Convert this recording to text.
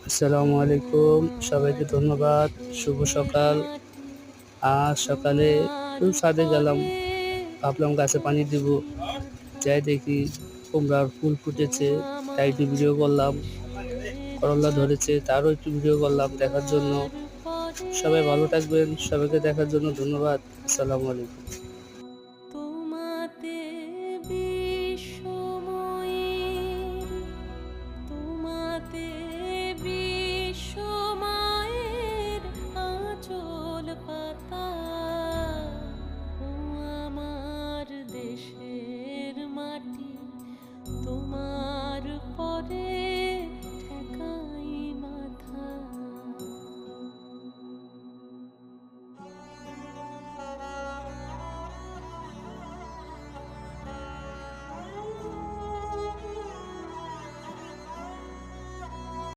আসসালামু আলাইকুম, সবাইকে ধন্যবাদ। শুভ সকাল। আজ সকালে ছাদে গেলাম, ভাবলাম গাছে পানি দিব। যাই দেখি কুমড়ার ফুল ফুটেছে, তাই একটু ভিডিও করলাম। করল্লা ধরেছে, তারও একটু ভিডিও করলাম দেখার জন্য। সবাই ভালো থাকবেন, সবাইকে দেখার জন্য ধন্যবাদ। আসসালামু আলাইকুম।